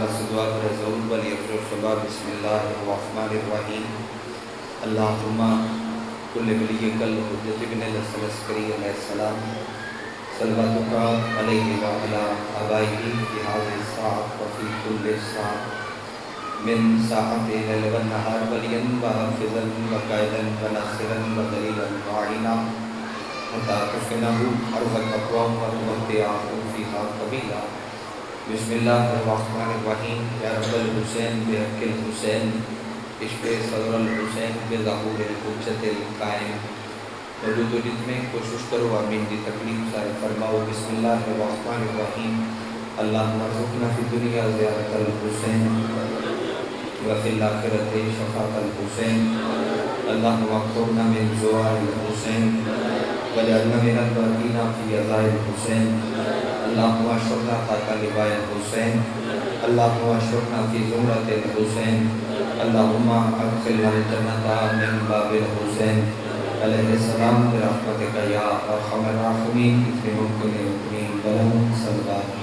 اللہ سے دعا کرے ضرور بلی افضل شباب بسم اللہ الرحمن الرحیم اللہم کل ولی کل حجت ابن العسکری علیہ السلام صلواتک علیہ وعلا آبائہ فی هذه الساعة وفی کل ساعة من ساعت لیل والنہار ولیا وحافظا وقائدا وناصرا ودلیلا وعینا وتعرفنه عرض الاقوام وتمتعه فيها قبيلا بسم اللہ الرحمن الرحیم یا رب الحسین بحق الحسین عشق صدر الحسین بظہور الحجت القائم جو جت میں کوشش کرو آمین دی تکلیف سارے فرماؤ بسم اللہ الرحمن الرحیم اللہم ارزقنا فی الدنیا زیارت الحسین وفی الاخرۃ شفاعت الحسین اللہم اکرمنا من زوار الحسین وجعلنا من الباقین فی عزاء الحسین اللہم اشرکنا تحت لواء الحسین اللہم اشرکنا فی زمرۃ الحسین اللہم ادخلنا الجنۃ من باب الحسین علیہ السلام برحمتک یا ارحم الراحمین اتنے ممکن اتنی بلند صلوات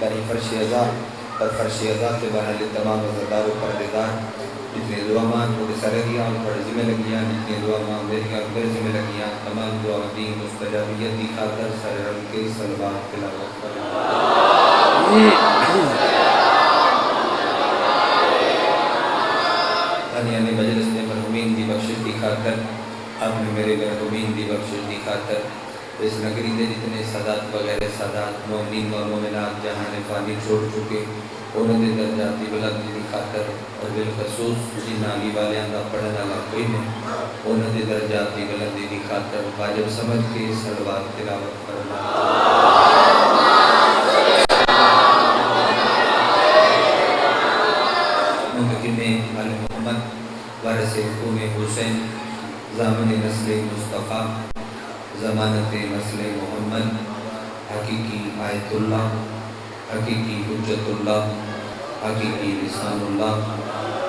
بنی فرش ازار پر فرش ازار کے بنا لے تمام وزردار و پردیدار جتنے دعا مان وہ سردیاں اور فرضی میں لگیاں جتنے دعا مان میریاں فرضی میں لگیاں تمام دعا دین مستجابیت دی خاطر سر رب کے صلوات تلاوت یعنی مجلس نے مرحومین دی بخشش دی خاطر آپ نے میرے مرحومین دی بخشش دی خاطر اس نگری دے جتنے سادات وغیرہ سادات مومنین و مومنات جہاں فانی چھوڑ چکے انہوں نے درجاتی بلندی دی خاطر اور بالخصوص جن آگی والے اندہ پڑھنا اللہ کوئی نہیں انہوں نے درجاتی بلندی دی خاطر واجب سمجھ کے صلوات تلاوت فرما منتقم آل محمد وارث خون حسین ضامن نسل مصطفیٰ ضمانت نسل محمد حقیقی آیت اللہ حقیقی حجت اللہ حقیقی لسان اللہ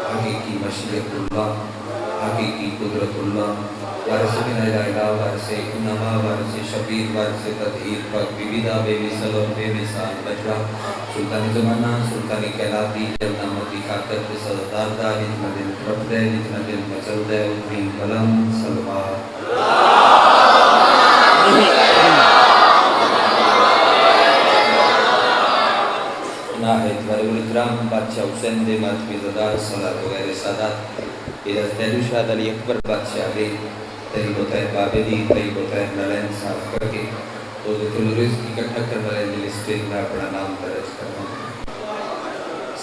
حقیقی مشیت اللہ حقیقی قدرت اللہ وارث بن الہ وارث انما وارث شبیر وارث تطہیر پاک بیویدہ بے مثل اور بے مثال بجرہ سلطان زمانہ سلطان کہلاتی جلنا مدی خاطر کے صدردار دا جتنا دل رب دے جتنا دل مچل دے اتنی بلند صلوات ناہید ورگ الاکرام بادشاہ حسین دے ماتمی زدار صلاة وغیر سادات ادھر تیدو شاہد علی اکبر بادشاہ دے تیری بطیر بابدی تیری بطیر نلین صاف کر کے تو دکھل رزق کی کٹھا کرنا لیں جل اسٹیج میں اپنا نام درج کرنا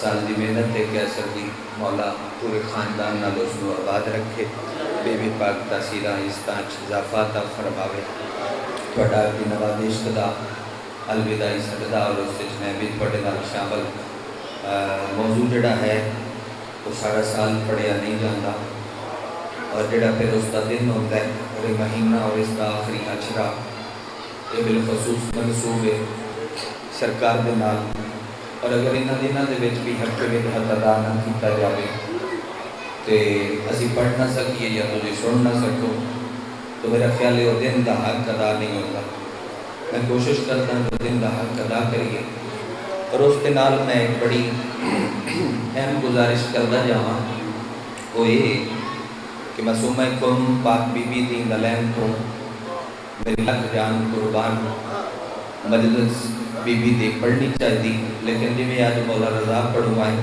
سال دی محنت ہے کہ اثر دی مولا پورے خاندان نہ لوزنو آباد رکھے بے بی پاک تاثیرہ استانچ اضافات فرماوے پڑھا کی نوادش قدا الوداعی صددہ اور اس سے جنیبید پڑھے نال شامل موضوع جڑا ہے وہ سارا سال پڑھیا نہیں جاندہ اور جڑا پھر اس کا دن ہوتا ہے اور مہینہ اور اس کا آخری اچھرا یہ بالخصوص منصوب ہے سرکار دے نال اور اگر انہاں دنوں دے وچ بھی حق کے حق ادا نہ کیتا جاوے تے اسی پڑھ نہ سکیے یا تجھے سن نہ سکو تو میرا خیال ہے وہ دن دا حق ادا نہیں ہوتا میں کوشش کرتا ہوں دن دا حق ادا کریے اور اس کے نال میں ایک بڑی اہم گزارش کرتا جاواں وہ یہ کہ معصومہ کم پاک بی بی دی نلین کو میری لکھ جان قربان مجلس بی بی دی پڑھنی چاہتی لیکن جی میں آج مولا رضا پڑھوں آئے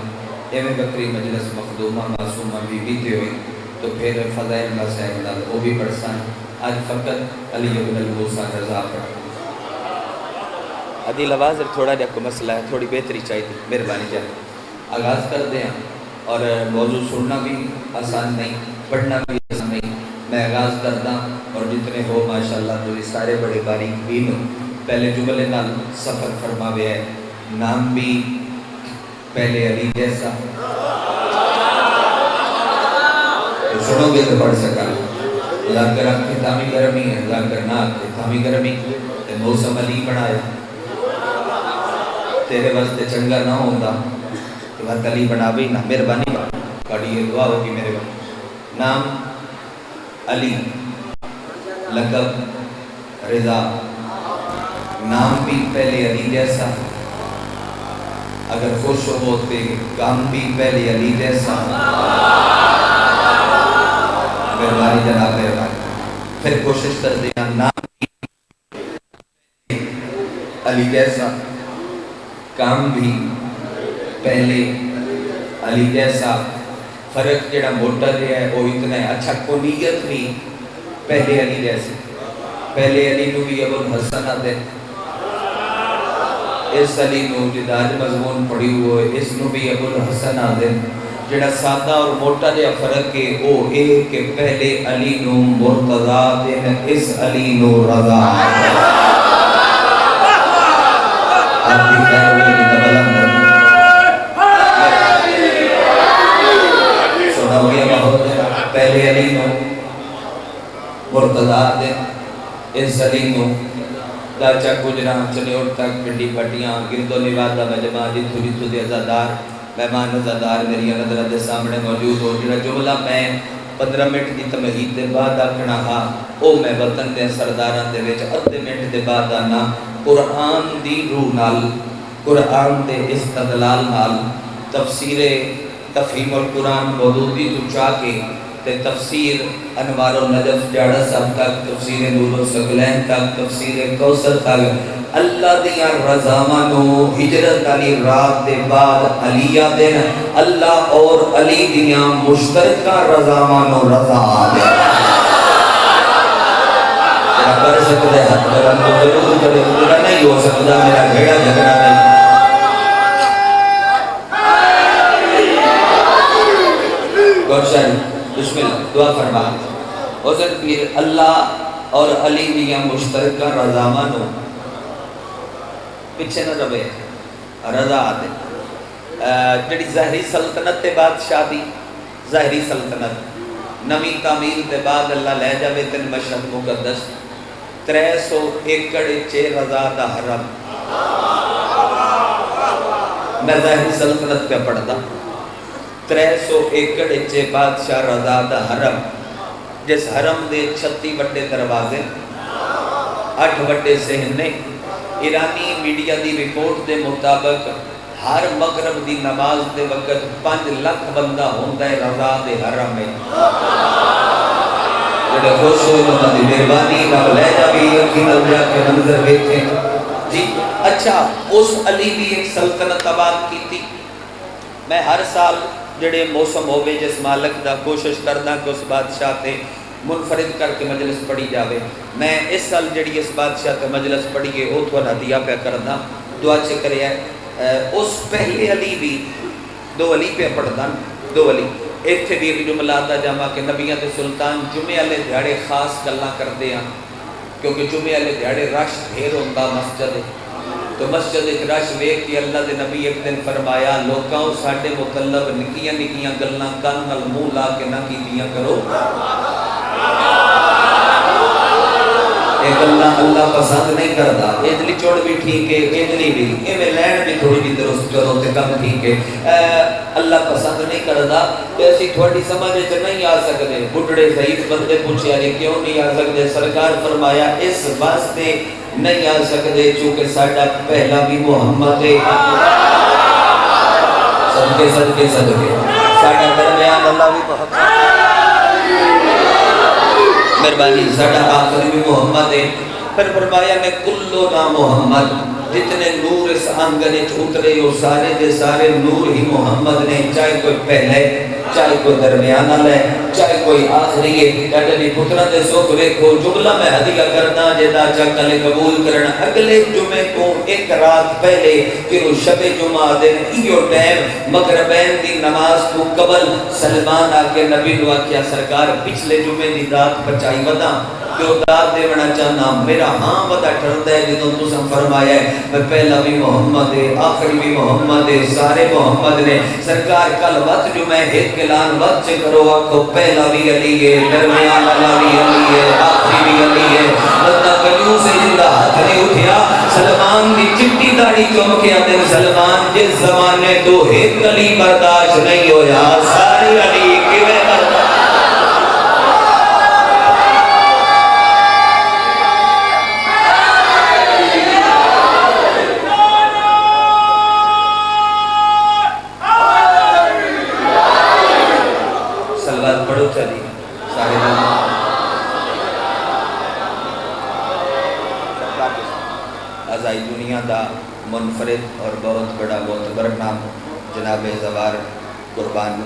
یہ میں بکری مجلس مخدومہ معصومہ بی بی دی ہوئی تو پھر فضائل مسائل نال وہ بھی پڑھ سائیں آج فقط علی ابن الموسیٰ رضا پڑھ عدیل آواز تھوڑا جا کو مسئلہ ہے تھوڑی بہتری چاہیے مہربانی جائے آغاز کر دیں اور موضوع سننا بھی آسان نہیں پڑھنا بھی آسان نہیں میں آغاز کرتا اور جتنے ہو ماشاءاللہ تو یہ سارے بڑے باریک بھی ہوں پہلے جملے نال سفر فرماوے ہے نام بھی پہلے علی جیسا سنو گے تو پڑھ سکا اللہ کرم ختامی گرمی ہے اللہ کرنا ختامی گرمی موسم علی بنایا تیرے واسطے چنگا نہ ہوتا تو بات علی بنا بھی نہ مہربانی بڑی یہ دعا ہوگی میرے نام علی لقب رضا نام بھی پہلے علی جیسا، اگر خوش ہوتے کام بھی پہلے علی جیسا، مہربانی جناب مہربانی، پھر کوشش کر دیا نام بھی علی جیسا، کام بھی پہلے علی جیسا، فرق جڑا موٹا دیا ہے وہ اتنا ہے، اچھا کونیت بھی پہلے علی جیسے، پہلے علی نو بھی ابو الحسن آدھے، اس علی نو جداج مضمون پڑھی ہوئے اس نو بھی ابو الحسن آدھے، جڑا سادہ اور موٹا دیا فرق ہے وہ ایک کہ پہلے علی نو مرتضی دے اس علی نو رضا آدھے۔ آپ کی خیر ہوئے کی دبل اندر سنا ہوئی بہت ہے، پہلے علی نو مرتضی دے اس علی نو داچا گجران چنیور تک پنڈی پٹیاں گرد و نوادہ مجمع جتو جتو دے ازادار مہمان ازادار میری نظر دے سامنے موجود ہو، جڑا جملہ میں 15 منٹ دی تمہید دے بعد آکھنا ہا او میں وطن دے سرداران دے وچ ادھے منٹ دے بعد آنا قرآن دی روح نال، قرآن دے استدلال نال، تفسیر تفہیم القرآن مودودی تو چاہ کے تے تفسیر انوار النجف جاڑا صاحب تک، تفسیر نور الثقلین تک، تفسیر کوثر تک، اللہ دیاں رضامانو ہجرت علی رات دے بعد علیہ دین اللہ اور علی دیاں مشترکہ رضامانو رضا دین میرا کر سکتے حد برن تو ضرور کرے ادھرا نہیں ہو سکتا میرا گھڑا جھگڑا نہیں گوشن بسم اللہ دعا فرما حضرت پیر اللہ اور علی دیاں مشترکہ رضامانو پیچھے نہ رہے رضا آدھے جڑی ظاہری سلطنت تے بادشاہ دی ظاہری سلطنت نوی تعمیل تے بعد اللہ لے جاوے تن مشہد مقدس 300 ایکڑ چے رضا دا حرم میں ظاہری سلطنت پہ پڑھتا 300 ایکڑ چے بادشاہ رضا دا حرم جس حرم دے 36 بڑے دروازے 8 بڑے صحنے ایرانی میڈیا دی رپورٹ دے مطابق ہر مغرب دی نماز دے وقت 5 لاکھ بندہ ہوندہ ہے رضا دے حرم میں جڑے خوش ہوئے انہوں نے مہربانی رب لے جا بھی یقین اللہ کے منظر دیکھیں جی اچھا اس علی بھی ایک سلطنت آباد کی تھی میں ہر سال جڑے موسم ہوئے جس مالک دا کوشش کرنا کہ اس بادشاہ تے منفرد کر کے مجلس پڑھی جاوے میں اس سال جڑی اس بادشاہ تے مجلس پڑھیے او تو ہدیہ پہ کرنا دعا چکرے ہے اس پہلے علی بھی 2 علی پہ پڑھنا 2 علی ایک تھے بھی ایک جملہ آتا جامعہ کہ نبیان تے سلطان جمعے علیہ دیاڑے خاص گلہ کر دے ہیں کیونکہ جمعے علیہ دیاڑے رش دھیر ہوندہ مسجد ہے تو مسجد ایک رش ویک کی اللہ دے نبی ایک دن فرمایا لوکاں ساڑھے مطلب نکیاں نکیاں گلنا کان نل منہ لا کے نہ کی دیاں کرو ایک اللہ پسند نہیں کرتا ادلی چوڑ بھی ٹھیک ہے ادلی بھی ایمیں لین بھی تھوڑی بھی درست کرو تے کم ٹھیک ہے اللہ پسند نہیں کرتا تو ایسی تھوڑی سمجھے تو نہیں آ سکتے بڑھڑے ضعیف بندے پوچھے آرے کیوں نہیں آ سکتے سرکار فرمایا اس واسطے نہیں آ سکتے چونکہ ساڑھا پہلا بھی محمد ہے صدقے صدقے صدقے ساڑھا درمیان اللہ بھی محمد مہربانی ساڑھا آخر بھی محمد ہے پھر فرمایا نے کلو نا محمد جتنے نور اس آنگنے اترے وہ سارے دے سارے نور ہی محمد نے چاہے کوئی پہلے چاہے کوئی درمیانہ لے چاہے کوئی آخری ہے کہتے بھی پترہ دے سوک ویکھو جملہ میں ہدیہ کرنا جیدہ چاکلے قبول کرنا اگلے جمعے کو ایک رات پہلے پھر اس شب جمعہ دن ایو ٹیم مغربین دی نماز کو قبل سلمان آکے نبی دعا کیا سرکار پچھلے جمعے دی رات بچائی ودا جو داد دیونا چاہنا میرا ہاں ودا ٹھرتا ہے جدوں تو سم فرمایا ہے میں پہلا بھی محمد ہے آخری بھی محمد ہے سارے محمد نے سرکار کل وقت جو میں ایک کلان وقت سے کرو آکھو پہلا بھی علی ہے درمیان اللہ بھی علی ہے آخری بھی علی ہے بندہ کلیوں سے جندہ ہاتھ نہیں اٹھیا سلمان دی چٹی داڑی چومکیا دن سلمان جس زمانے تو ایک علی برداشت نہیں ہویا ساری علی کیویں برداشت فضائی دنیا دا منفرد اور بہت بڑا معتبر نام جناب زوار قربان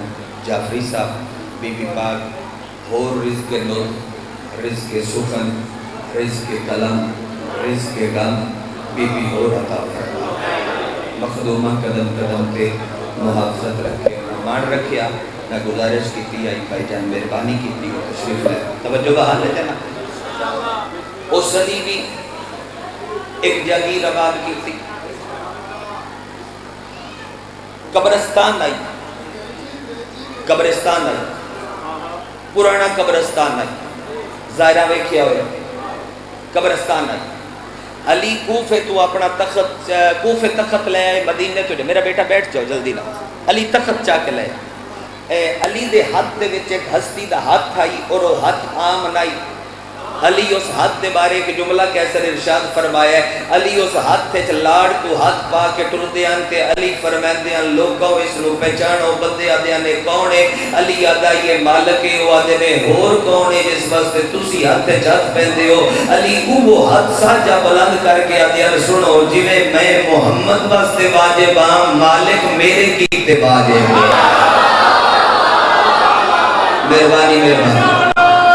جعفری صاحب بی بی پاک ہور رزق نور رزق سخن رزق قلم رزق غم بی بی ہور عطا فرما مخدومہ قدم قدم تے محافظت رکھے مان رکھیا نہ گزارش کی آئی بھائی جان مہربانی کی وہ تشریف ہے توجہ بحال ہے جانا اس صدی بھی ایک جاگیر آباد کی تھی قبرستان آئی پرانا قبرستان آئی ظاہرہ ویکھیا ہوئے قبرستان آئی علی کوفے تو اپنا تخت کوفے تخت لے آئے مدینے تو میرا بیٹا بیٹھ جاؤ جلدی نہ علی تخت چاہ کے لے علی دے ہاتھ دے وچ ایک ہستی دا ہاتھ آئی اور وہ ہاتھ عام نائی علی اس ہاتھ دے بارے ایک جملہ کیسر ارشاد فرمایا ہے علی اس ہاتھ تے لاڑ تو ہاتھ پا کے ٹردیاں تے علی فرمائندیاں لوگوں اس نو پہچانو بندے آدیاں نے کون ہے علی آدھا یہ مالک ہے وہ آدھے نے ہور کون ہے جس واسطے تسی ہاتھ تے چاہت پہندے ہو علی وہ ہاتھ ساجا بلند کر کے آدھیاں سنو جویں میں محمد واسطے واجب ہاں مالک میرے کی تے واجب ہے مہربانی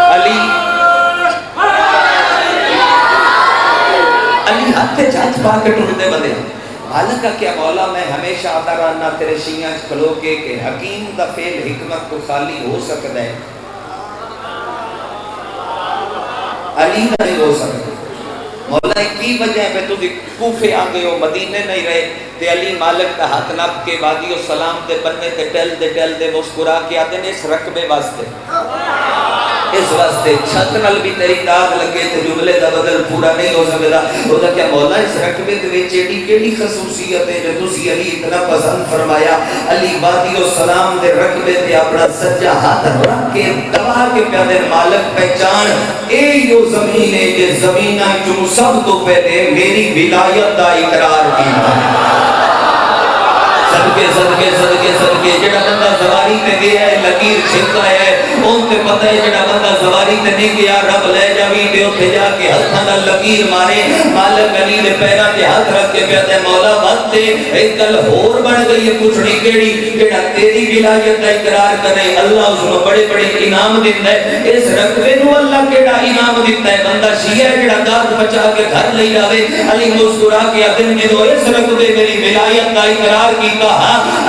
علی ہاتھ جات پا کے ٹوٹتے بندے مالک کا کیا مولا میں ہمیشہ آتا رہنا تیرے شیعہ کھلو کے کہ حکیم دا فعل حکمت کو خالی ہو سکتا ہے علی نہیں ہو سکتا مولا کی وجہ ہے تو کوفے آ گئے ہو مدینے نہیں رہے تے علی مالک دا ہاتھ نپ کے وادی و سلام تے بننے تے ٹل دے مسکرا کے آتے نے اس رقبے واسطے اس واسطے چھت نل بھی تیری داغ لگے تے جملے دا بدل پورا نہیں ہو سکتا وہ دا کیا مولا اس رقبے تے وچ ایڈی کیڑی خصوصیت ہے جو تسی علی اتنا پسند فرمایا علی وادی و سلام دے رقبے تے اپنا سجا ہاتھ رکھ کے دبا کے پیادے مالک پہچان اے یو زمین ہے جے زمینہ جو سب تو پہلے میری ولایت دا اقرار کیتا صدقے جڑا بندہ زواری تے گیا ہے لکیر چھکا ہے ان تے پتہ ہے جڑا بندہ زواری تے نہیں گیا رب لے جاوی تے اوتھے جا کے ہتھاں دا لکیر مارے مالک علی دے پیراں تے ہاتھ رکھ کے کہتا ہے مولا وقت ایک گل ہور بن گئی ہے پوچھنی کیڑی جڑا تیری ولایت دا اقرار کرے اللہ اس نو بڑے بڑے انعام دیندا ہے اس رقبے نو اللہ کیڑا انعام دیندا ہے بندہ شیعہ ہے جڑا داد بچا کے گھر لے آوے علی مسکرا کے اذن جدوں اس رقبے میری ولایت دا اقرار کیتا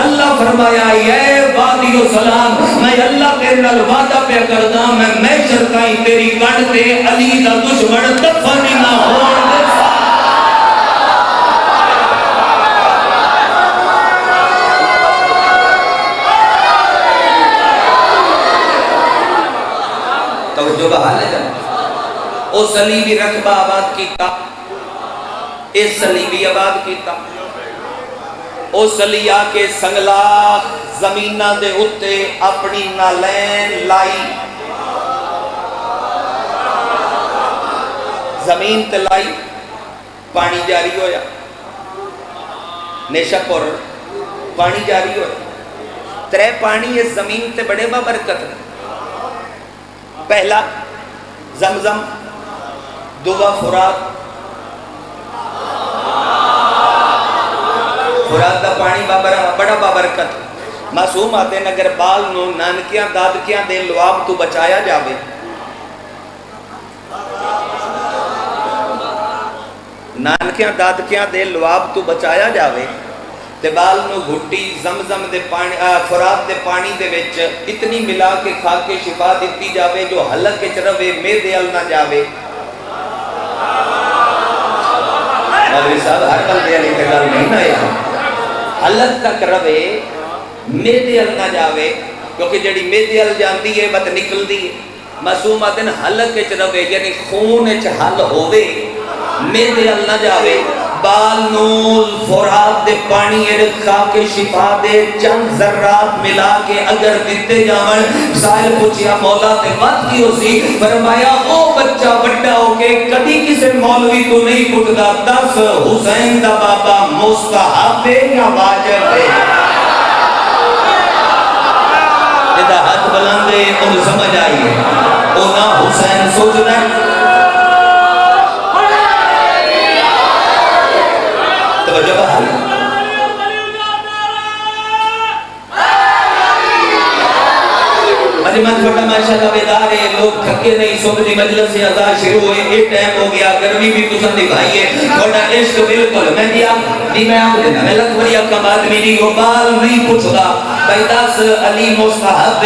اللہ فرمایا اے وادی و سلام میں اللہ تیرے نال وعدہ پہ کردا میں چرکائی تیری کٹ تے علی دا دشمن دفن نہ ہون دے توجہ بحال ہے او صلیبی رقبہ آباد کیتا اس صلیبی آباد کیتا او سلیا کے سنگلاخ زمینہ دے اتے اپنی نالین لائی زمین تے لائی پانی جاری ہویا نیشہ پور پانی جاری ہویا ترے پانی اس زمین تے بڑے بابرکت پہلا زمزم دعا فرات فرات دا پانی بڑا بابرکت معصوم آتے ہیں اگر بال نو نانکیاں دادکیاں دے لواب تو بچایا جاوے نانکیاں دادکیاں دے لواب تو بچایا جاوے تے بال نو گھٹی زمزم دے پانی فرات دے پانی دے وچ اتنی ملا کے کھا کے شفا دیتی جاوے جو حلق کے چروے میدے ال نہ جاوے مولوی صاحب ہر بندے علی تکال نہیں آیا حلق تک روے میدے ال نہ جاوے کیونکہ جڑی میدے ال جاندی ہے بت نکل دی معصوم آتے ہیں حلق کے چروے یعنی خون اچ حل ہووے میدے ال نہ جاوے بال نول فرات دے پانی رکھا کے شفا دے چند ذرات ملا کے اگر دیتے جاون سائل پوچھیا مولا تے بات کی ہو سی فرمایا او بچہ بڑا ہو کے کدی کسے مولوی تو نہیں کٹدا دس حسین دا بابا مستحب ہے یا واجب ہے جدا ہاتھ بلندے ان سمجھ آئیے او نا حسین سوچ رہا ہے صبح دی مجلس سے اذان شروع ہوئے یہ ٹائم ہو گیا گرمی بھی تساں نبھائیے تھوڑا عشق بالکل میں دیا نہیں میں آپ دینا میں لکھ بڑی اکا آدمی نہیں ہو بال نہیں پوچھدا بھائی دس علی مستحب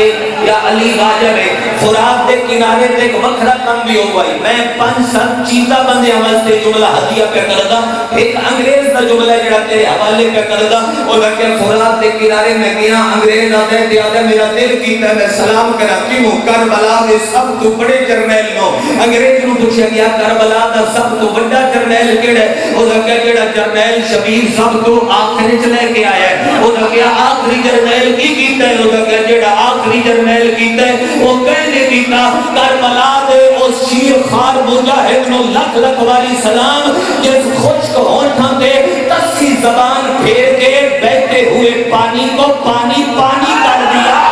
یا علی واجب ہے فرات دے کنارے تے ایک وکھرا کم بھی ہو گئی میں 5-7 چیزاں بندے واسطے جملہ ہدیہ پہ کردا ایک انگریز دا جملہ جڑا تیرے حوالے پہ کردا او کہ فرات دے کنارے میں گیا انگریز آدھے تے آدھے میرا دل کیتا میں سلام کرا کیوں کربلا دے سب تو بڑے جرنیل نو انگریز نو پوچھا گیا کربلا دا سب تو بڑا جرنیل کیڑا ہے او کہ جڑا جرنیل شبیر سب تو آخری چ لے کے آیا ہے او کہ آخری جرنیل کی کیتا ہے او کہ جڑا آخری جرنیل کیتا ہے او کہنے کیتا کربلا دے اس شیر خار مجاہد نو لکھ لکھ والی سلام جس خشک ہونٹاں تے تسی زبان پھیر کے بہتے ہوئے پانی کو پانی پانی کر دیا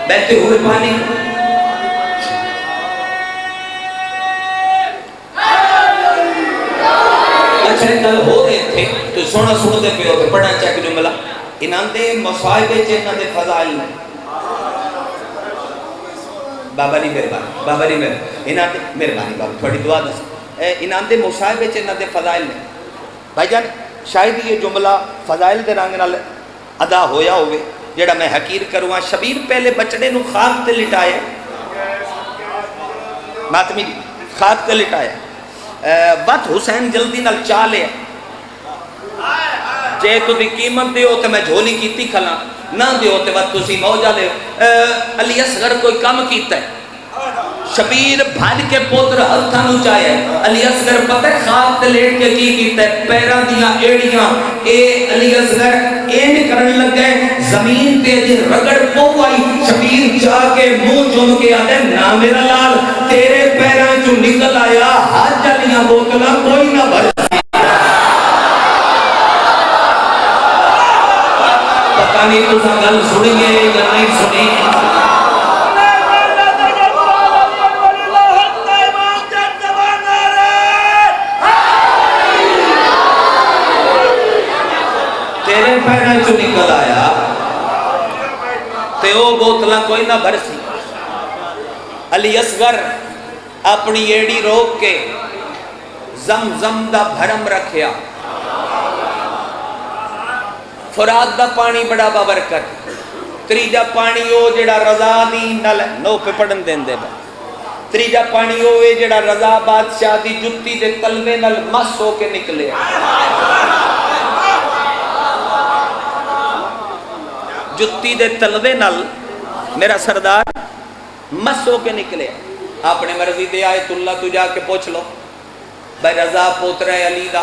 بہتے ہوئے پانی اچھا کل ہو رہے تھے تو سونا سنتے پہ ہوتے پڑھنا چاہے جملہ انہاں دے مصائبے چے انہاں دے فضائل میں بابا نہیں مہربانی بابا نہیں انہاں دے مہربانی بابا تھوڑی دعا دس انہاں دے مصائبے چے انہاں دے فضائل میں بھائی جان شاید یہ جملہ فضائل دے رنگ نال ادا ہویا ہوئے جڑا میں حقیر کروں شبیر پہلے بچڑے نو خاک تے لٹایا ماتمی خاک تے لٹایا وقت حسین جلدی نال چاہ لے جے تو دی قیمت دیو تے میں جھولی کیتی کھلا نہ دیو تے وقت تسی موجہ لے علی اصغر کوئی کام کیتا ہے شبیر بھاج کے پوتر ہتھاں نو چاہے علی اصغر پتہ ہے خاک تے لیٹ کے کی کیتا ہے پیراں دیاں ایڑیاں اے علی اصغر این کرن لگ گئے زمین تے دی رگڑ پو آئی شبیر جا کے منہ چوم کے آدھے نا میرا لال تیرے پیراں چوں نکل آیا ہاتھ جالیاں بوتلاں کوئی نہ بھر پتہ نہیں تساں گل سنیے یا نہیں سنی تیرے پیروں چوں نکل آیا تے او بوتلاں کوئی نہ بھرسی علی اصغر اپنی ایڑی روک کے زمزم دا بھرم رکھیا فرات دا پانی بڑا بابرکت تریجا پانی او جڑا رضا دی نل نو پہ پڑھن دین دے با تریجا پانی او جڑا رضا بادشاہ دی جتی دے تلوے نل مس ہو کے نکلے جتی دے تلوے نل میرا سردار مس ہو کے نکلے اپنے مرضی دے آیت اللہ تو جا کے پوچھ لو بھائی رضا پوترہ علی دا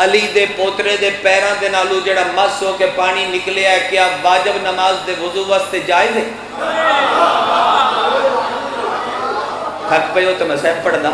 علی دے پوترے دے پیران دے نالو جڑا مس ہو کے پانی نکلے ہے کیا واجب نماز دے وضو واسطے جائز ہے تھک پہ ہو تو میں صحیح پڑھ دا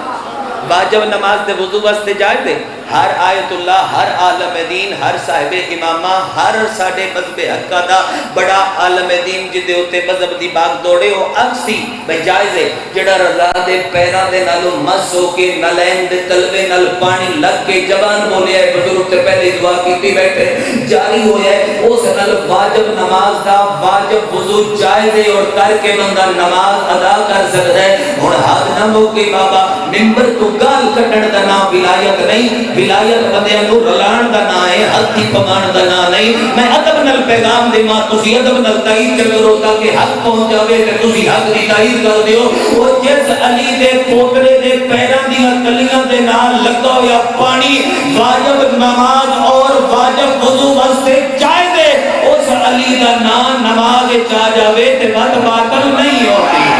واجب نماز دے وضو واسطے جائز ہے ہر آیت اللہ ہر عالم دین ہر صاحب امامہ ہر ساڑھے مذہب حقہ دا بڑا عالم دین جدے ہوتے مذہب دی باغ دوڑے ہو اکسی بھئی جائز ہے جڑا رضا دے پیران دے نالو مس ہو کے نلین دے تلوے نل پانی لگ کے جوان بولے ہے بزرگ تے پہلے دعا کیتی بیٹھے جاری ہویا ہے اس نل واجب نماز دا واجب وضو جائز ہے اور کر کے بندہ نماز ادا کر سکتا ہے اور ہاتھ نہ موکے بابا ممبر تو گال کٹن دا نام ولایت نہیں ولایت بندے انو رلان دا نا ہے حق کی پمان دا نا نہیں میں ادب نل پیغام دے ماں تسی ادب نل تائید چکرو تاکہ حق پہنچ جاوے کہ تسی حق دی تائید کر دیو وہ جس علی دے پوترے دے پیران دیا کلیاں دے نال لگا یا پانی واجب نماز اور واجب وضو واسطے جائے دے اس علی دا نا نماز چاہ جاوے تے بات باطل نہیں ہوتی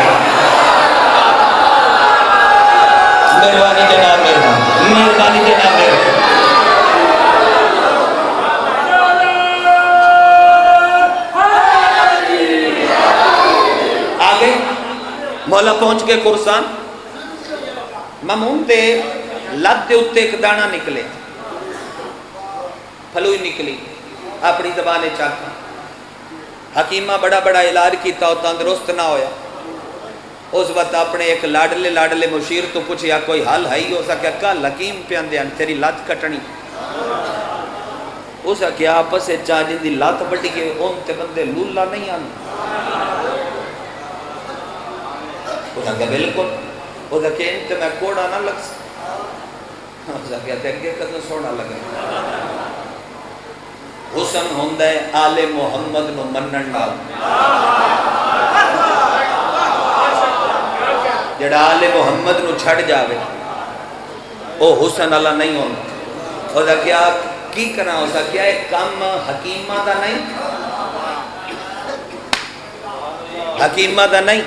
مہربانی جناب مہربانی جناب آگے مولا پہنچ کے قرصان ممون دے لب دے اتے ایک دانا نکلے پھلوئی نکلی اپنی زبانے چاہتا حکیمہ بڑا بڑا علاج کیتا ہو تندرست نہ ہویا اس وقت اپنے ایک لاڈلے مشیر تو پوچھیا کوئی حل ہے ہی؟ اسا کیا کل حکیم پہ اندے تیری لات کٹنی، اسا کیا آپس سے چاہ جن دی لات بڑی کے ان تے بندے لولا نہیں آنے، اسا کیا بالکل، اسا کیا ان تے میں کوڑا نہ لگ سکتا، اسا کیا تے اگے کدوں سونا لگا۔ حسن ہوندہ ہے آل محمد نو منن نال، جڑا آل محمد نو چھڑ جاوے او حسن اللہ نہیں ہوندہ۔ او دا کیا کی کرنا ہو سکتا ہے کم حکیمہ دا نہیں، حکیمہ دا نہیں،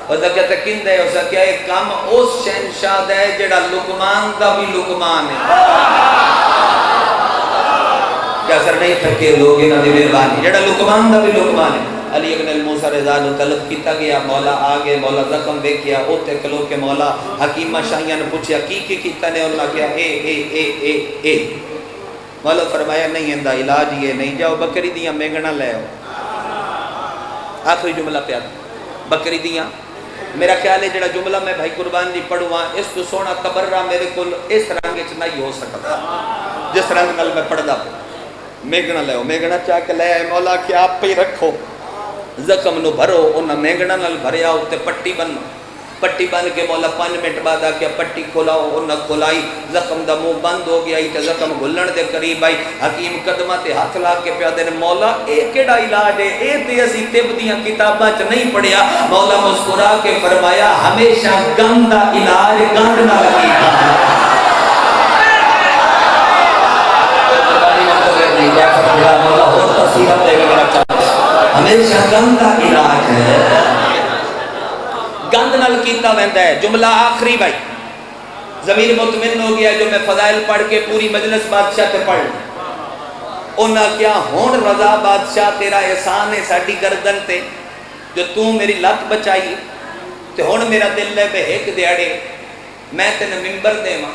او دا کیا تکین دے ہو سکتا ہے کم اس شہنشاہ دے جڑا لقمان دا بھی لقمان ہے۔ کیا اثر نہیں تھکے لوگ انہاں دی مہربانی، جڑا لقمان دا بھی لقمان ہے۔ علی ابن الموسیٰ رضا نو طلب کیتا گیا، مولا آگے، مولا زخم دیکھیا، اوتے کلو کے مولا حکیمہ شاہیہ نے پوچھیا کی کیتا نے، اللہ کیا اے مولا فرمایا نہیں اندہ علاج یہ نہیں، جاؤ بکری دیاں مینگنا لے ہو۔ آخری جملہ پیاد بکری دیاں، میرا خیال ہے جڑا جملہ میں بھائی قربان دی پڑھوا اس تو سونا تبرہ میرے کل اس رنگ اچ نہیں ہو سکتا جس رنگ نل میں پڑھ دا پہ مینگنا لے ہو۔ مینگنا چاہ کے لے مولا کیا آپ پہ ہی رکھو، زخم نو بھرو، انہا مینگنا نل بھریا ہوتے پٹی بن کے مولا 5 منٹ بعد آکیا پٹی کھولاؤ، انہا کھولائی، زخم دا منہ بند ہو گیا، تے زخم گھلن دے قریب آئی، حکیم قدمہ تے ہاتھ لا کے پیادے نے مولا اے کیڑا علاج ہے، اے تے اسی طب دیاں کتاباں چ نہیں پڑھیا۔ مولا مسکرا کے فرمایا ہمیشہ گند دا علاج گند نہ لگی ہمیشہ گند دا علاج ہے، گند نل کیتا ویندا ہے۔ جملہ آخری بھائی ضمیر مطمئن ہو گیا جو میں فضائل پڑھ کے پوری مجلس بادشاہ تے پڑھ انہا کیا ہون رضا بادشاہ تیرا احسان ہے ساڑی گردن تے جو تو میری لت بچائی تے ہون میرا دل لے بے ایک دیاڑے میں تے ممبر دے ماں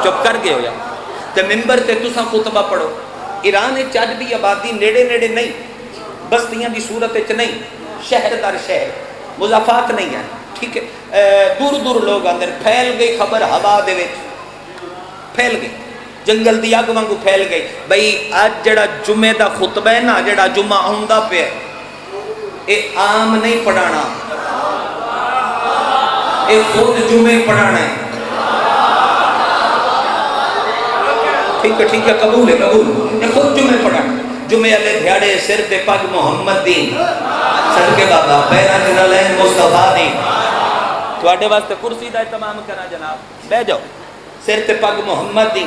چپ کر گئے ہو یا تے ممبر تے تسا خطبہ پڑھو۔ ایران چاج دی آبادی نیڑے نہیں، بستیاں دی صورت اچ نہیں، شہر در شہر مضافات نہیں ہیں، ٹھیک ہے، دور لوگ اندر پھیل گئی خبر ہوا دے وچ پھیل گئی، جنگل دی اگ وانگو پھیل گئی۔ بھئی آج جڑا جمعہ دا خطبہ ہے نا، جڑا جمعہ آؤندہ پہ ہے اے عام نہیں پڑھانا، اے خود جمعہ پڑھانا ہے، ٹھیک ہے قبول ہے قبول، اے خود جمعہ پڑھانا۔ جمعہ علیہ دھیاڑے سر تے پگ محمد دی صدقے بابا پیرا جنہ لین مصطفیٰ دی، تو آڈے واسطے کرسی دا اہتمام کرنا جناب، بے جاؤ، سر تے پگ محمد دی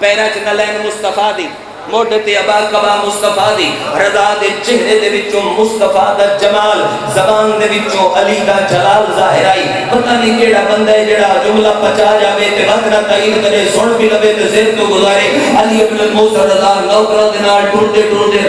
پیرا جنہ لین مصطفیٰ دی، موڑے تے ابا کبا مصطفیٰ دی، رضا دے چہرے دے وچوں مصطفیٰ دا جمال، زبان دے وچوں علی دا جلال ظاہر آئی۔ پتہ نہیں کیڑا بندہ ہے جڑا جملہ پچا جاوے تے وطنہ تائید کرے سن بھی لبے تے زیر تو گزارے۔ علی ابن الموسیٰ رضا نوکرہ دنال ٹوٹے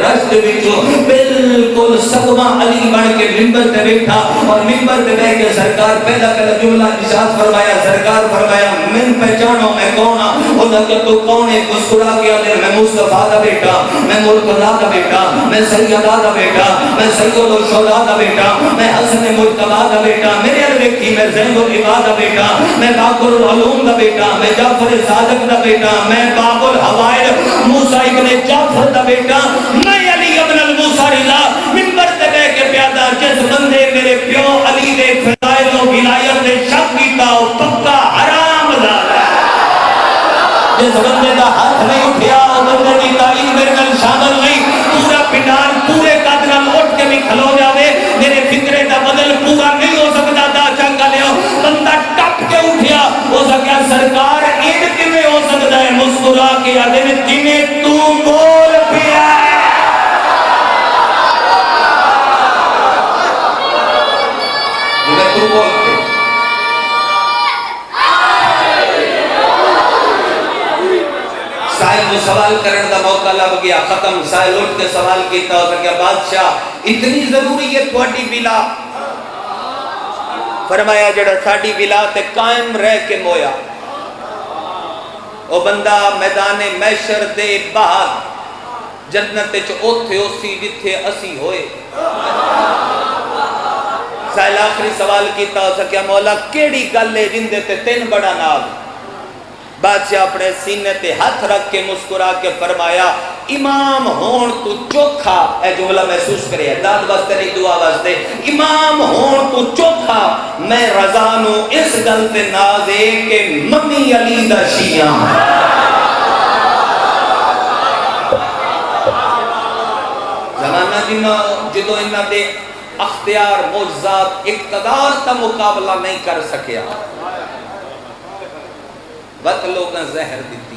رشتے وچوں بالکل سقمہ علی بن کے ممبر تے بیٹھا اور ممبر تے بیٹھ کے سرکار پہلا جملہ نشاط فرمایا، سرکار فرمایا من پہچانو میں کون ہاں، انہاں کہ تو کون ہے؟ مسکرا کے اندر میں مصطفیٰ دا بیٹا، میں مرتضیٰ دا بیٹا، میں سیدہ دا بیٹا، میں سید الشہداء دا بیٹا، میں حسن مجتبیٰ دا بیٹا، میرے الویکھی میں زین العباد دا بیٹا، میں باقر العلوم دا بیٹا، میں جعفر صادق دا بیٹا، میں باب الحوائر موسیٰ ابن جعفر دا بیٹا، میں علی ابن الموسیٰ رضا منبر تے بے کے پیادا جس بندے میرے پیو علی دے فضائل و ولایت دے شک کیتا ہو پکا حرام زادہ، جس بندے دا ہاتھ نہیں اٹھیا وہ بندے کی تعلیم میرے نال شامل نہیں، پورا پنڈال پورے قد نال اٹھ کے بھی کھلو جاوے میرے فکرے دا بدل پورا نہیں ہو سکتا دا چنگا لیو، بندہ ٹپ کے اٹھیا ہو سکیا سرکار این کمیں ہو سکتا ہے، مسکرا کے آدھے میں جنہیں تو بول پیا ہے جنہیں تو بول پیا سائل وہ سوال کرنے دا موقع لگ گیا، ختم، سائل اٹھ کے سوال کیتا ہو سکیا بادشاہ اتنی ضروری ہے تھوڑی بلا؟ فرمایا جڑا ساڑی بلا تے قائم رہ کے مویا او بندہ میدان محشر دے بعد جنت چ اوتھے اسی جتھے اسی ہوئے، سائل آخری سوال کیتا ہو سکیا مولا کیڑی گل ہے جن دیتے تین بڑا ناز؟ بادشاہ اپنے سینے تے ہاتھ رکھ کے مسکرا کے فرمایا امام ہون تو چوکھا، اے جملہ محسوس کرے داد واسطے نہیں دعا واسطے، امام ہون تو چوکھا میں رضانو اس گل تے نازے کہ ممی علی دا شیعہ زمانہ جدو انہاں دے اختیار معجزات اقتدار تا مقابلہ نہیں کر سکیا وقت لوگاں زہر دیتی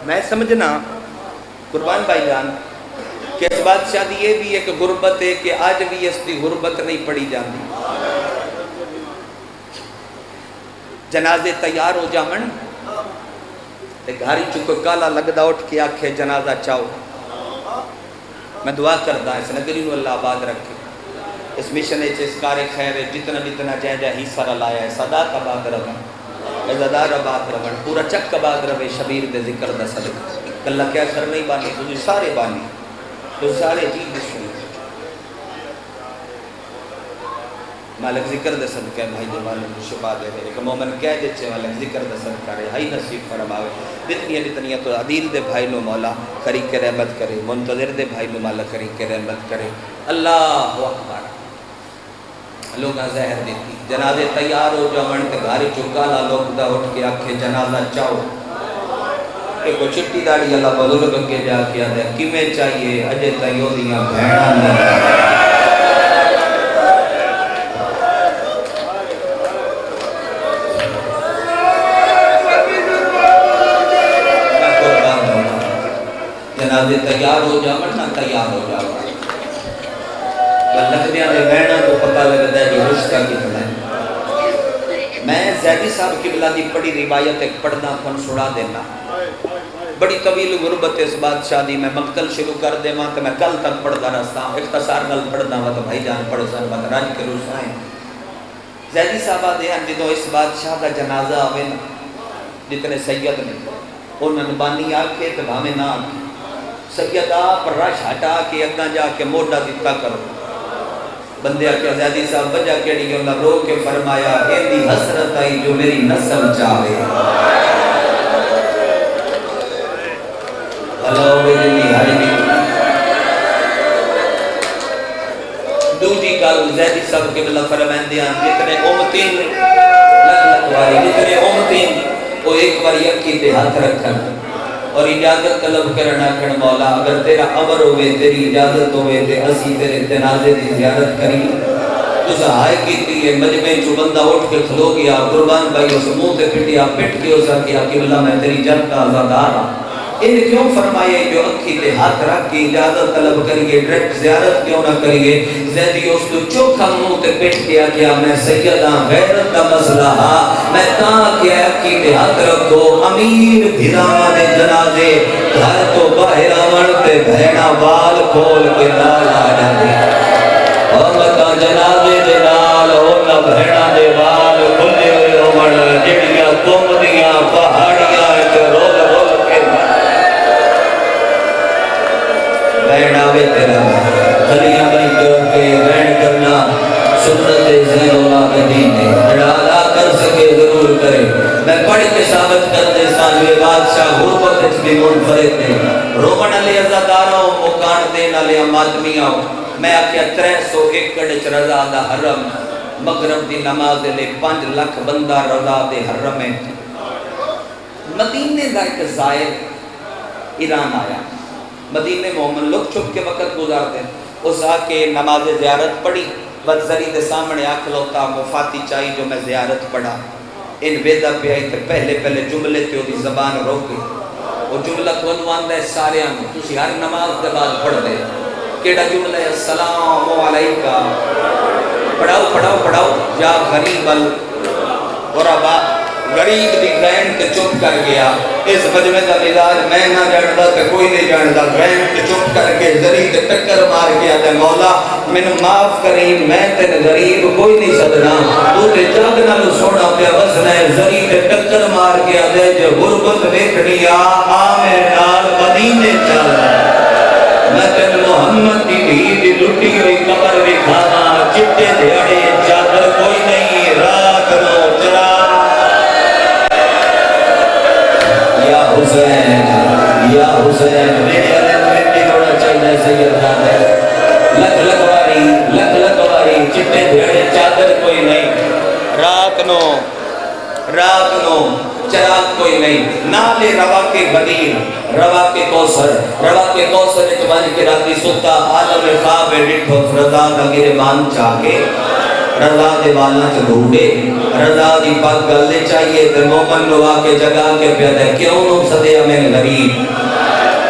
میں سمجھنا قربان بھائی جان کہ اس بات شادی یہ بھی ایک غربت ہے کہ آج بھی اس دی غربت نہیں پڑی جاندی جنازے تیار ہو جامن تے گھاری چکو کالا لگدا اٹھ کے آکھے جنازہ چاہو میں دعا کردہ اس نگری نو اللہ آباد رکھے اس مشن ہے اس کار خیر ہے جتنا جائے جائے حصہ لایا ہے صداق آباد رہن عزدار آباد رہن پورا چک آباد رہے شبیر دے ذکر دا صدق اللہ کیا سر نہیں بانی تجھے سارے بانی تو سارے جی دشمن مالک ذکر دے صدقہ بھائی جو مالک شفا دے دے ایک مومن کہہ دیچے مالک ذکر دے صدقہ رہے ہائی نصیب فرماوے جتنی تو عدیل دے بھائی نو مولا کری کے رحمت کرے منتظر دے بھائی نو مولا کری کے رحمت کرے اللہ اکبر لوگاں زہر دیتی جنازے تیار ہو جاون تے گھاری چکالا لوگ دا اٹھ کے آکھے جنازہ چاہو کہ کوئی چٹی داڑی اللہ بزرگ کے جا کے آدھے کیمیں چاہیے اجے تائیو دیاں بھیڑاں نہیں جنازے تیار ہو جاون نہ تیار ہو جاون لگدیاں دے بہنا تو پتہ لگدا ہے کہ رشتہ کتنا ہے میں زیدی صاحب قبلہ دی پڑی روایت ایک پڑھنا کن سنا دینا بڑی طویل غربت اس بادشاہ دی میں مقتل شروع کر دے ماں کہ میں کل تک پڑھدا رہتا ہوں اختصار نال پڑھدا ہوا تو بھائی جان پڑھ سن بات راج کرو سائیں زیدی صاحب دے ہیں جدوں اس بادشاہ دا جنازہ آوے جتنے سید نے انہوں بانی آکھے تو بھامے نہ آکھے سید آپ رش ہٹا کے اگاں جا کے موڈا دیتا کرو بندے آکے زیادی صاحب بجا کیڑی انہوں رو کے فرمایا ایدی حسرت آئی جو میری نسل چاہے اللہ میری ہائی بھی دوجی کال زیدی صاحب کے بلا فرمائن دیا جتنے امتین جتنے امتین وہ ایک بار یکی دے ہاتھ رکھن اور اجازت طلب کرنا کر مولا اگر تیرا عمر ہوئے تیری اجازت ہوئے تے اسی تیرے جنازے دی زیارت کری تو سہائے کیتی ہے مجمع جو بندہ اٹھ کے کھلو گیا قربان بھائی اس منہ تے پٹیا پٹ کے اسا کیا کہ اللہ میں تیری جنت کا آزادار ہوں ان کیوں فرمائے جو اکھی تے ہاتھ رکھ کے اجازت طلب کریے ڈائریکٹ زیارت کیوں نہ کریے زیدی اس تو چوکھا منہ تے پٹ کیا کیا میں سیدہ غیرت کا مسئلہ میں تاں کیا اکھی تے ہاتھ رکھو امیر بھیراما دے جنازے گھر تو باہر آون تے بہنا وال کھول کے نال آ جاندے اور مکہ جنازے دے نال ہونا بہنا دے وال کھلے ہوئے ہون جڑیاں کمدیاں پہاڑیاں تے رول رول کے بہنا وے تیرا گلیاں بن کے بہن کرنا سنت زین العابدین ہے اڑا کر سکے ضرور کرے میں پڑھ کے ثابت کر دے سانوے بادشاہ غربت اس بھی منفرد نے رومن علی عزاداروں مکان دین علی امادمیاں میں آکیا 300 ایکڑ رضا دا حرم مغرب دی نماز لے 5 لاکھ بندہ رضا دے حرم ہے مدینے دا ایک زائر ایران آیا مدینے مومن لوگ چھپ کے وقت گزارتے اس آ کے نماز زیارت پڑھی بدزری دے سامنے آکھلوتا مفاتی چاہی جو میں زیارت پڑھا ان ویدہ پہ آئی تھے پہلے جملے تھے دی زبان روک گئی وہ جملہ کونو آندہ ہے سارے آنگو تُسی ہر نماز دے بعد پڑھ دے کیڑا جملہ ہے السلام علیکہ پڑھاؤ یا غریب الغرباء غریب دی بہن تے چپ کر گیا. اس مجمع دا مزاج میں نہ جاندا تے کوئی نہیں جاندا. بہن تے چپ کر کے زری تے ٹکر مار کے آدھے مولا مینوں معاف کریں, میں تے غریب کوئی نہیں سدنا, تو تے جگ نال سونا پیا وسنا ہے. زری تے ٹکر مار کے آدھے جو غربت ویکھنی آ میرے نال مدینے چل, میں تین محمد دی دھی دی لٹی ہوئی قبر وکھاواں. چٹے دیہڑے چادر کوئی نہیں, رات نو چراغ. یا حسین یا حسین میرے علیہ مٹی ہونا چاہیے سیدنا. لکھ لکھ واری چٹے دیہڑے چادر کوئی نہیں, رات نو چراغ کوئی نہیں. نالے روا کے بدیر, روا کے کوثر بن کے راتی ستا عالم خواب ڈٹھو رضا دا گربان چاہ کے. رضا دے والاں چ ڈھونڈے, رضا دی پگ گلے چاہیے تے مومن نو آ کے جگا کے پیادے کیوں نو سدیا میں غریب.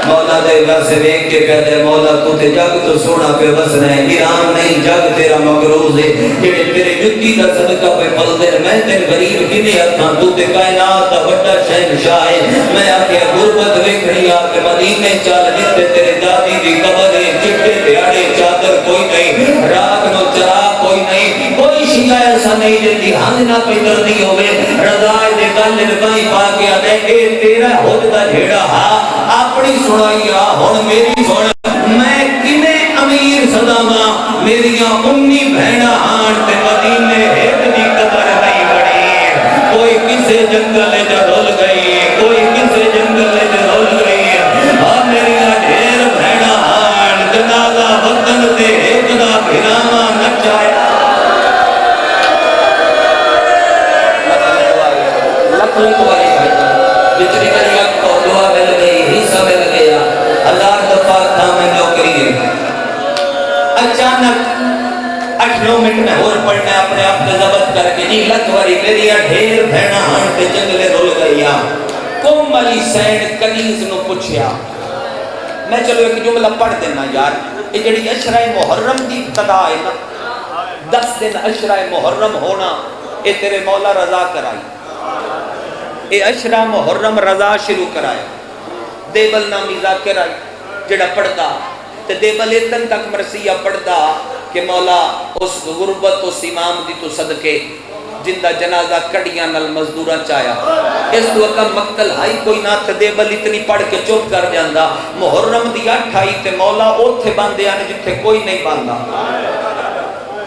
مولا دے گھر سے دیکھ کے کہتے ہیں مولا تو تے جگ تو سونا پہ وسنا ہے, ایران نہیں جگ تیرا مغروض ہے. جڑے تیرے جتی دا صدقہ پہ پل دے, میں تے غریب کنے ہتھاں, تو تے کائنات دا بڑا شہنشاہ ہے. میں آکھیا غربت ویکھنی آ کے مدینے چل جتے تیرے دادی دی قبر ہے. چٹے دیہڑے چادر کوئی نہیں, رات نو چراغ کوئی نہیں, کوئی شیعہ ایسا نہیں جتی ہنج نہ پہ دردی ہوئے. رضا دے گل لبائی پا کے آدھے اے تیرا خود دا جھیڑا ہاں اپنی سنائی آ ہن میری سن. میں کنے امیر صدامہ میریاں امی بہناں آن تے مدینے ایک دی قبر نہیں بڑی. کوئی کسے جنگل جو رول گئی, کوئی کسے جنگل جو رول گئی. اور میریاں ڈھیر بہناں آن جنازہ وطن تے ایک دا بھراواں نچایا. لکھ واری بھائی جتنی میری اک کو دعا مل گئی, حصہ مل گیا, 1000 دفعہ تھا میں نوکری ہے. اچانک 8-9 منٹ میں اور پڑھنا اپنے آپ کو ضبط کر کے جی لکھ واری میری ڈھیر بہنا ہن تے جنگلے رول گئیا. قوم علی سین کنیز نو پوچھیا, میں چلو ایک جملہ پڑھ دینا یار. یہ جڑی عشرہ محرم دی ابتدا ہے نا, 10 دن عشرہ محرم ہونا, اے تیرے مولا رضا کرائی. اے عشرہ محرم رضا شروع کرائے. دیبل نامی ذاکر آئی جڑا پڑھدا تے دیبل اتن تک مرثیہ پڑھدا کہ مولا اس غربت اس امام دی تو صدقے جندہ جنازہ کڑیاں نل مزدورہ چایا. اس وقت مقتل ہائی کوئی نہ تھے, دیبل اتنی پڑھ کے چوپ کر جاندہ. محرم دی 8 آئی تے مولا اوتھے باندے آنے جتھے کوئی نہیں باندہ,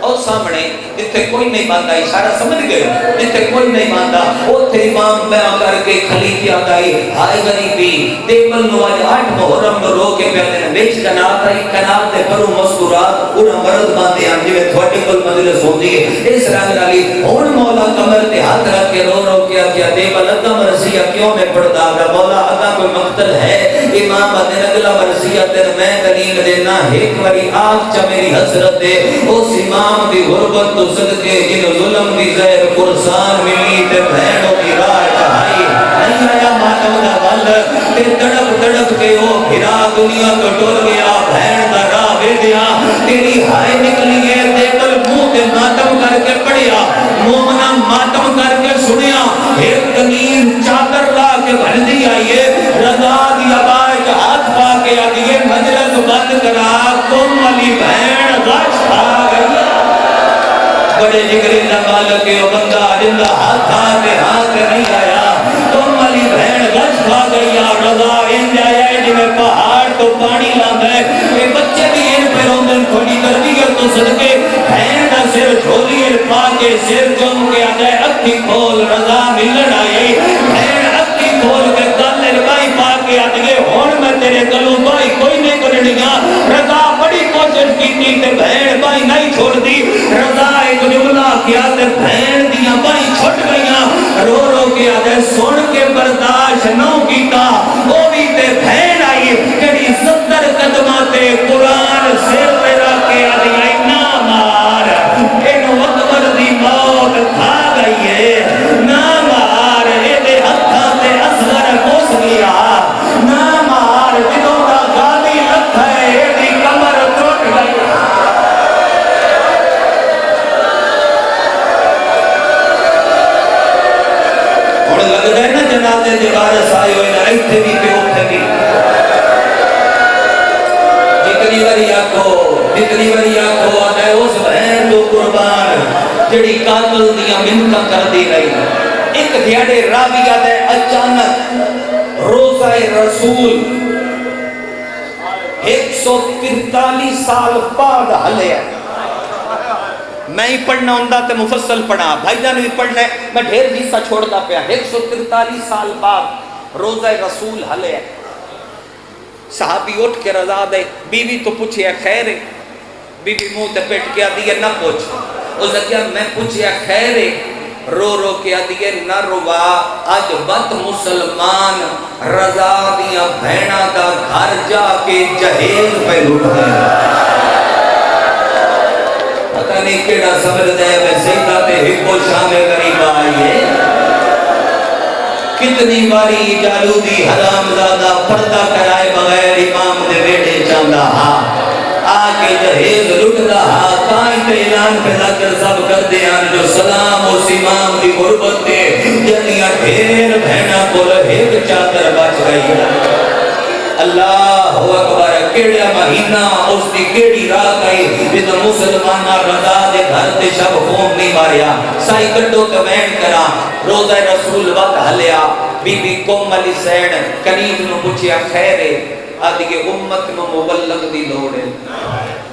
اور سامنے جتھے کوئی نہیں باندھا, اشارہ سمجھ گئے, جتھے کوئی نہیں باندھا اوتھے امام بیان کر کے خلیفہ آدائی ہائے غریبی. دیبل نو آج 8 محرم نو رو کے پیادے نے بیچ کنات آئی, کنات دے پرو مسکرات انہاں مرد باندھے آن جوے تھوڑی کل مجلس ہوندی ہے. اس رنگ نالی ہون مولا کمر تے ہاتھ رکھ کے رو کیا دیبل اگا مرثیہ کیوں میں پڑھدا گا. مولا اگا کوئی مقتل ہے امام دے اگلا مرثیہ تیر میں دلیل دینا. ایک واری آنکھ چا میری حسرت دے اس امام دی غربت تو صدقے جن ظلم دی زہر قرصان ملی تے بہنوں کی راہ چاہائی. نہیں آیا ماتم دا ول تے تڑپ کے او بھرا دنیا تو ٹول گیا, بہن دا راہ ویدیا تیری ہائے نکلی ہے. دیبل منہ تے ماتم کر کے پڑھیا, مومنہ ماتم کر کے سنیا. ایک کنیر چادر لا کے بھندی آئیے, رضا دی آبائے ہاتھ پا کے آئیے مجلس بند کرا. تم والی بہن غش آ گئی. بڑے جگری نمال کے بندہ جندہ ہاتھ نہیں آیا. تم والی بہن غش کھا گئی. رضا ان جایا ہے جنہیں پہاڑ تو پانی لاندہ ہے. یہ بچے بھی ان پر روندن تھوڑی تربیت تو صدقے بہن دا سر جھولی پا کے سر جم کے آجائے اکھی کھول. رضا ملن آئی بہن اکھی کھول کے گل ربائی پا کے آجائے ہون میں تیرے گلوں بائی کوئی نہیں کرنیاں. رضا بڑی کوشش کی تھی تے بہن بائی نہیں چھوڑ دی. رضا ایک جملہ کیا تے بہن دیاں بائی چھوٹ گئیاں. رو رو کے آجائے سن کے برداشت نو کیتا. وہ بھی تے بہن آئی کڑی 70 قدماتے قرآن سر پہ رکھ کے آجائے نا مار اینو اکبر دی موت کھا گئی ہے. نا مار ایدے ہتھا تے اصغر کوس گیا. نا مار جنہوں دا گالی لکھ ہے ایدی کمر ٹوٹ گئی. کتنی باری آکھو آدھے اس بہن تو قربان جڑی قاتل دیاں منتاں کر دی رہی. ایک دیاڑے راوی آدھے اچانک روزہ رسول 143 سال بعد ہلے. میں ہی پڑھنا ہوندہ تے مفصل پڑھا، بھائی جان بھی پڑھنا ہے، میں ڈھیر حصہ چھوڑتا پیا. 143 سال بعد روزہ رسول ہلے. صحابی اٹھ کے رضا دے، بیوی تو پوچھے خیر ہے؟ بیوی منہ تے پیٹ کے آدھی ہے نہ پوچھ. اس نے کہا میں پوچھے خیر ہے؟ رو رو کے آدھی ہے نہ روا، آج بد مسلمان رضا دیا بھینا دا گھر جا کے جہیز پہ لٹ ہے. پتہ نہیں کیڑا سمجھ دے میں سیدہ تے ہکو شامل غریب آئیے. کتنی باری جالودی حرام زادہ پردہ کرائے بغیر امام دے بیٹے چاندہ ہاں آگے جہیز لٹ رہا. تائیں تے اعلان پیدا کر سب کر دیان جو سلام اس امام دی غربت دے جنیاں ڈھیر بہنا بول ایک چادر بچ گئی. اللہ اکبر. کیڑا مہینہ اس دی کیڑی رات آئی جس مسلمانہ رضا دے گھر تے شب خوم نہیں ماریا. سائی کٹو تو بین کرا روزہ رسول وقت ہلیا. بی بی کوم علی سین قریب نو پوچھیا خیر ہے؟ آدھی کہ امت نو مبلغ دی لوڑے.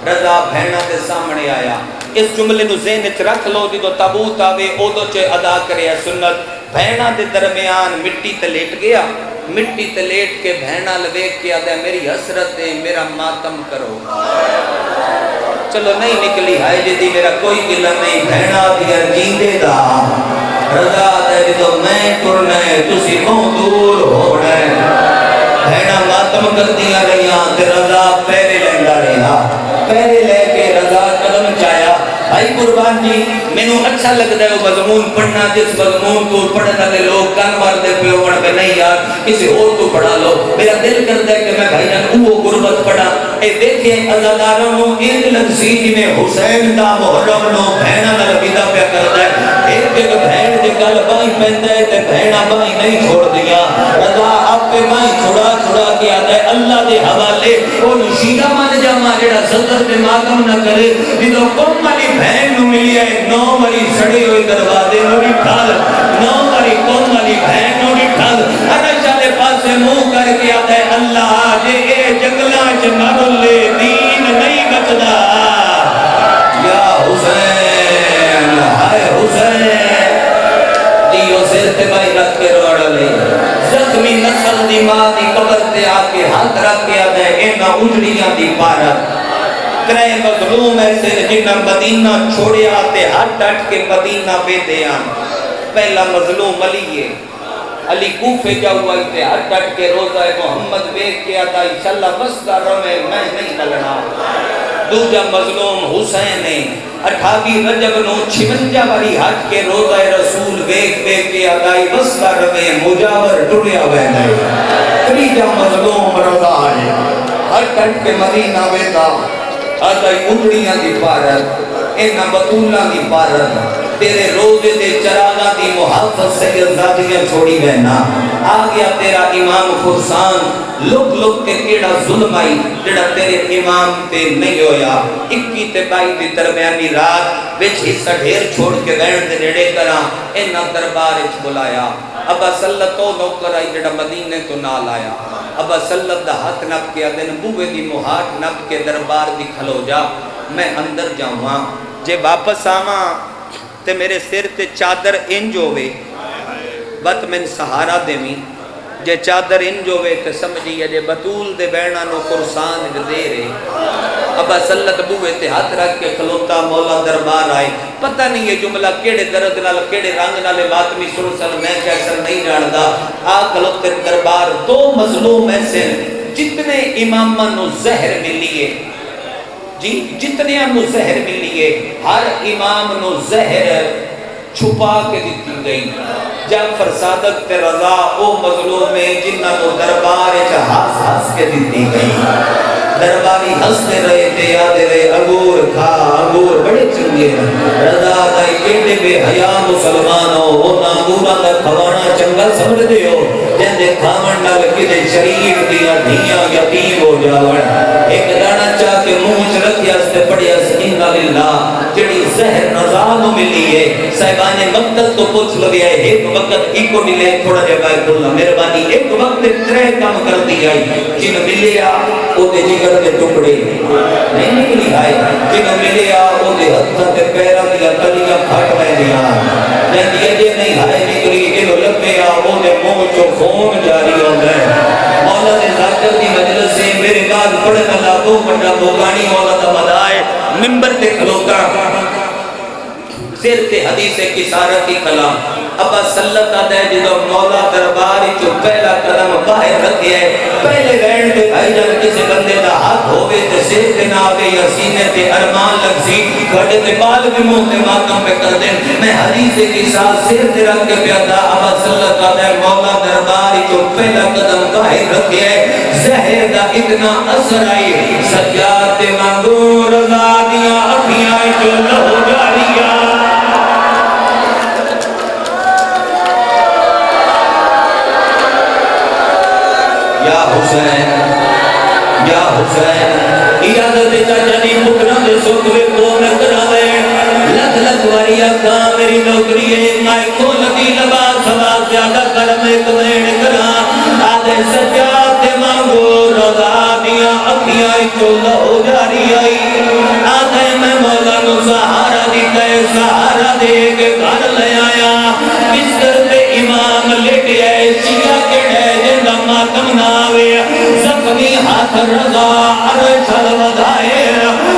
رضا بھینا دے سامنے آیا. اس جملے نو ذہن وچ رکھ لو جدو تابوت آوے اودو چے ادا کرے سنت. بھینا دے درمیان مٹی تے لیٹ گیا. مٹی تے لیٹ کے بہنا لویک کے آدھا میری حسرت ہے میرا ماتم کرو. چلو نہیں نکلی ہے جدی میرا کوئی گلہ نہیں. بہنا دیا جیندے دا رضا دے تو میں ٹرنا ہے تسی بہت دور ہونا ہے. بہنا ماتم کر دیا رہیاں تے رضا پیرے لیندا رہا. پیرے لے کے رضا قدم چایا. بھائی قربان جی مینوں اچھا لگتا ہے وہ مضمون پڑھنا جس مضمون کو پڑھنے والے لوگ کان مارتے پہ ہونے پہ نہیں یار کسی اور کو پڑھا لو. میرا دل کرتا ہے کہ میں بھائی جان وہ غربت پڑھا. اے دیکھیں عزاداروں نو ایک لگسی جی میں حسین دا محرم نو بہنا نہ ربیدہ پہ کرتا ہے. ایک ایک بہن دے گل بائیں پہنتا ہے تے بہنا بائیں نہیں چھوڑ دیا. رضا آپ پہ بائیں چھوڑا کے آتا ہے اللہ دے حوالے. وہ نشیدہ مان جاما جڑا صدر پہ ماتم نہ کرے. جدو کم والی بہن نو ملی ہے 9 والی سڑے ہوئے دروازے نوڑی ٹھال 9 والی کم والی بہن نوڑی ٹھال. عرش والے پاسے منہ کر کے آتا ہے اللہ جے اے جنگلاں چ مر لے دین نہیں بچدا. یا حسین ہائے حسین دیو سر تے بائی رکھ کے روڑ لے. زخمی نسل دی ماں دی قبر تے آ کے ہاتھ رکھ کے آتا ہے اینا اجڑیاں دی پارک. ترے مظلوم ایسے جنہ مدینہ چھوڑے آتے ہٹ ہٹ کے مدینہ پہ دے آن. پہلا مظلوم علی ہے. علی کوفے جا ہوا تے ہٹ ہٹ کے روزہ محمد بیک کے آتا انشاءاللہ مسدہ رمے میں نہیں کلنا. دوجہ مظلوم حسین ہے. 28 رجب نو 56 باری ہٹ کے روزہ رسول بیک کے آتا مسدہ رمے مجاور ٹریا بہنے. تریجہ مظلوم رضا ہے. ہٹ ہٹ کے مدینہ بیتا آدھائی اجڑیاں دی پارت اینا بطولہ دی پارت. تیرے روزے دے چراغا دی محافظ سید ذاتیاں چھوڑی بہنا. آ گیا تیرا امام خرسان لک لک کے کیڑا ظلم آئی جڑا تیرے امام تے نہیں ہویا. 21 تے 22 دی درمیانی رات وچ حصہ ڈھیر چھوڑ کے بہن دے نیڑے کرا اینا دربار اچ بلایا. ابا سلطو نوکر آئی جڑا مدینے تو نال آیا. ابا سلط دا ہاتھ نپ کے آدھے نبوے دی مہاٹ نپ کے دربار دی کھلو جا میں اندر جاؤں. جے واپس آواں تے میرے سر تے چادر انج ہوئے بت من سہارا دیویں. جے چادر انج ہوئے تے سمجھئے جے بطول دے بینہ نو قرصان دے رہے. ابا سلط بوئے تے ہاتھ رکھ کے کھلوتا مولا دربار آئے. پتہ نہیں یہ جملہ کیڑے درد نال کیڑے رنگ نالے ماتمی سلسل میں کیسر نہیں جاندہ. آ کھلوتے دربار 2 مظلوم ایسے جتنے امامہ نو زہر ملیے جی جتنے انو زہر ملیے ہر امام نو زہر چھپا کے دیتی گئی. جعفر صادق تے رضا او مظلوم میں جنہ نو دربار ہاس ہاس کے دیتی گئی. درباری ہستے رہے تے یادے رہے انگور کھا انگور بڑے چنگے. رضا دائی کیٹے بے حیاء مسلمانوں وہ نانگورا دا کھوانا چنگا سمجھ دے ہو جن دے کھامن نال کدے شریف دیا دھیاں یتیم ہو جاوڑ. ایک دانا چاہ کے منہ رکھیا واسطے پڑھیا سکینہ للہ جڑی زہر نظام ملی ہے صاحبان مقتل تو پوچھ لگیا ہے ایک وقت ایک کو ملے تھوڑا جگہ بولنا مہربانی ایک وقت ترے کام کر دیا جن ملیا او دے جگر دے ٹکڑے نہیں نکلی آئے جن ملیا او دے ہتھاں تے پیراں دیا تلیاں پھٹ ویندیاں جن یہ نہیں آئے نکلی جنوں لگیا او دے منہ چوں خون جاری ہوندا ہے مولا دے ذکر دی مجلس سے میرے بعد پڑھن اللہ دو بڑا بوگانی مولا دا مدائے منبر تے کھلوتا سر تے حدیث کسارتی کلام ابا سلط آتا ہے جدو مولا درباری جو پہلا قدم باہر رکھے ہے پہلے وین تے بھائی جان کسی بندے دا ہاتھ ہوئے تے سر تے نہ آگے یا سینے تے ارمان لگ سی گھڑے تے بال بھی منہ تے ماتم پہ کر دیں میں حدیث کی ساتھ سر تے رکھ کے پیادا ابا سلط آتا ہے مولا درباری جو پہلا قدم باہر رکھے ہے زہر دا اتنا اثر آئی سجاد مانگو رضا دیا اکھیاں جو لہو جاریاں یا حسین یا حسین اجازت دیتا جنی مکرم دے سکوے کو میں کراوے لکھ لکھ واری اکھاں میری نوکری ہے مائی کو لگی لبا سوا زیادہ کرم ایک مین کرا آدھے سجاد مانگو رضا دیا اکھیاں چولہ ہو جاری آئی آدھے میں مولا نو سہارا دیتا ہے سہارا دے کے گھر لے آیا بستر پہ امام لیٹے ہے چیا کے ڈے ماتم ناوے زخمی ہاتھ رضا عرش الودائے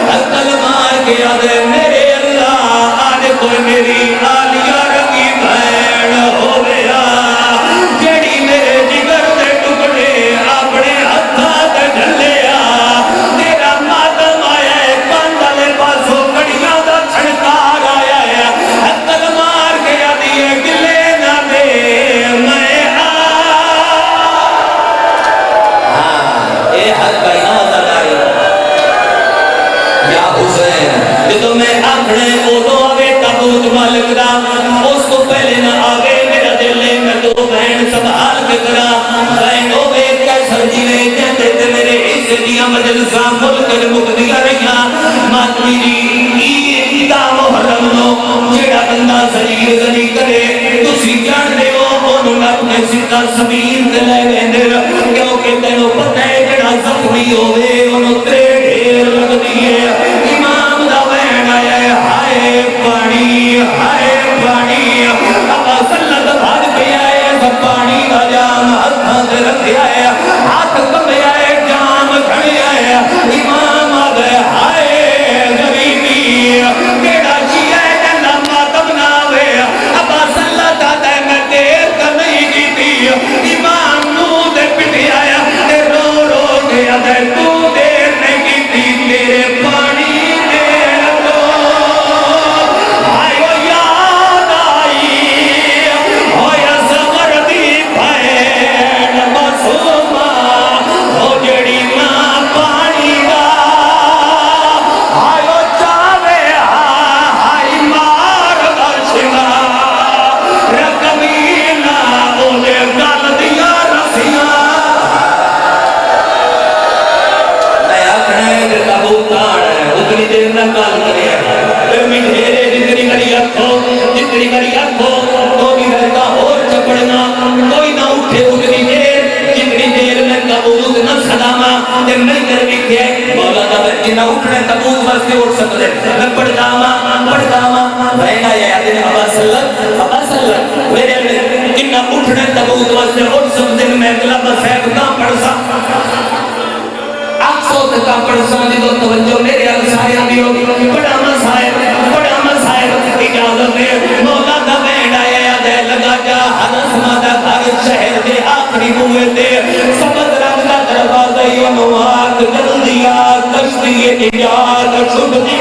عقل مار کے آدھے میرے اللہ آنے کوئی میری آلیہ رنگی بھین ہو گیا جیڑی میرے جگر دے ٹکڑے اپنے ہاتھات جھلیا تیرا ماتم آیا ہے کاندھلے پاسوں کڑیاں دا چھڑکار آیا ہے عقل مار کے آدھے گلے نہ دے میں جدو میں آکھنے اوڈو آگے تابوت مالک دا اس کو پہلے نہ آگے میرا دل لے میں دو بہن سنبھال کے کرا بہن ہوگے کیسر جیوے جہتے تے میرے حصے دیا مجلسہ ملک مقدیا رہیاں ماتمی جی دا محرم نو جیڑا بندہ سریر زنی کرے تسی جان دے وہ انہوں اپنے سکہ سمین تے لے گئندر کیونکہ تینوں پتہ ہے جڑا زخمی ہوئے انہوں تے ڈھیر لگ دیئے امام دا بہن آیا ہے ہائے پانی ابا سلط بھاگ پہ آئے سب پانی کا جام ہاتھاں سے رکھ دیا ہے ہاتھ کمے آئے جام کھڑے آئے امام آ گئے ہائے غریبی کیڑا چیئے جنہ ماتم نہ ہوئے ابا سلط آتا ہے میں دیر کر نہیں کی تھی امام نو دے پٹے آیا تے رو رو کے آدھے تو دیر نہیں کی تھی تیرے پانی جنہ اٹھنے تبوت واسطے اٹھ سکتے میں پڑھ داما بہن آیا یادن ابا سلط میرے جنہ اٹھنے تبوت واسطے اٹھ سکتے میں اگلا بسیب کام پڑھ سا آپ سوت کام پڑھ سا جدو توجہ میرے اگسائیاں بھی ہوگی بڑا مسائب اجازت دے مولا دا بہن آیا یادن لگا جا حرس مادہ گھر شہر دے آخری بوئے دے سبت رنگ دا دروازہ یہ نواق جلدیا کشتی نجات چھوٹ دی